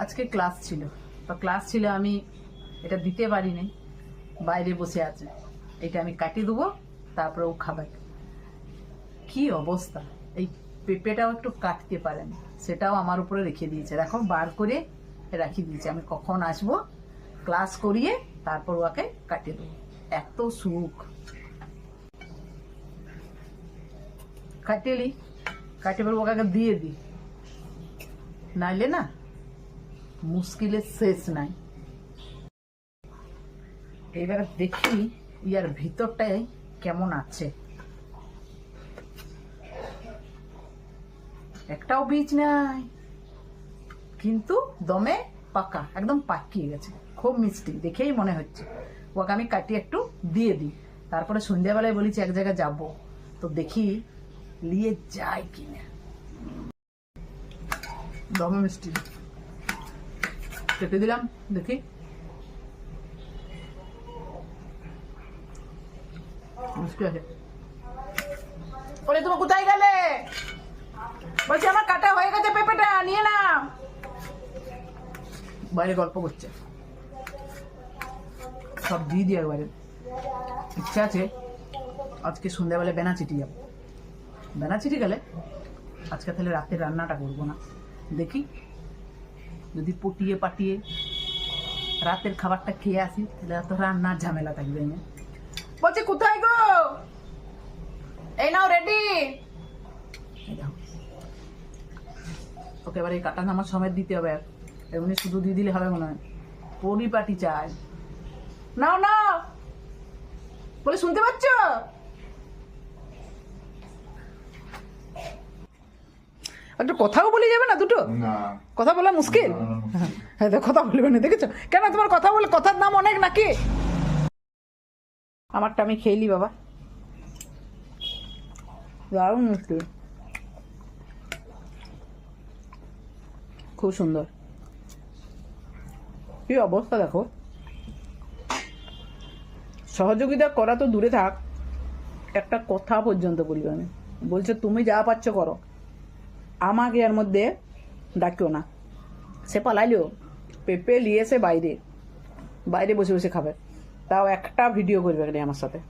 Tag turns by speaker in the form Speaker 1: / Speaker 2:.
Speaker 1: আজকে ক্লাস ছিল, তো ক্লাস ছিল আমি এটা দিতে পারিনি, বাইরে বসে আছে। এটা আমি কাটিয়ে দেবো, তারপরে ও খাবে। কি অবস্থা! এই পেঁপেটাও একটু কাটতে পারেন, সেটাও আমার উপরে রেখে দিয়েছে। দেখো, বার করে রাখিয়ে দিয়েছে। আমি কখন আসবো ক্লাস করিয়ে তারপর ওকে কাটিয়ে দেবো। এত সুখ! কাটিয়ে কাটিয়ে পর ওকে দিয়ে দিই, নাইলে না মুশকিলের শেষ নাই। এবার দেখি ইয়ার ভিতরটায় কেমন আছে। একটাও বীজ নাই, কিন্তু দমে পাকা, একদম পাকিয়ে গেছে। খুব মিষ্টি, দেখেই মনে হচ্ছে। ওকে আমি কাটিয়ে একটু দিয়ে দিই, তারপরে সন্ধ্যাবেলায় বলেছি এক জায়গায় যাবো, তো দেখি নিয়ে যাই কিনা। দমে মিষ্টি কেটে দিলাম, দেখি। মিষ্টি আছে। বলে, তুমি কোথায় গেলে? বলছি আমার কাটা হয়ে গেছে, পেঁপেটা নিয়ে না। বাইরে গল্প করছে, সব দিয়ে দিয়ে একবারে। ইচ্ছা আছে আজকে সন্ধ্যাবেলা বেনাচিটি যাবো। বেনাচিটি গেলে আজকে তাহলে রাতের রান্নাটা করবো না। দেখি যদি পটিয়ে পাটিয়ে রাতের খাবারটা খেয়ে আসি, তাহলে এত রান্নার ঝামেলা থাকবে না। বলছি কোথায় গো? এই নাও রেডি। ওকে এবার এই কাটা নামার সময় দিতে হবে, এমনি শুধু দিয়ে দিলে হবে মনে হয়। পরিপাটি চাই। নাও নাও বলে, শুনতে পাচ্ছ? একটু কথাও বলে যাবে না দুটো? কথা বলা মুশকিল। হ্যাঁ, কথা বলবে না, দেখেছো? কেন তোমার কথা বলে কথার দাম অনেক নাকি? আমারটা আমি খেয়েলি বাবা, দারুণ মিষ্টি, খুব সুন্দর। কি অবস্থা দেখো! সহযোগিতা করা তো দূরে থাক, একটা কথা পর্যন্ত বলবে আমি। বলছে তুমি যা পাচ্ছ করো, আমাকে এর মধ্যে ডাকিও না। সে পালাইলেও পেঁপে নিয়ে এসে বাইরে বাইরে বসে বসে খাবে, তাও একটা ভিডিও করবে আমার সাথে।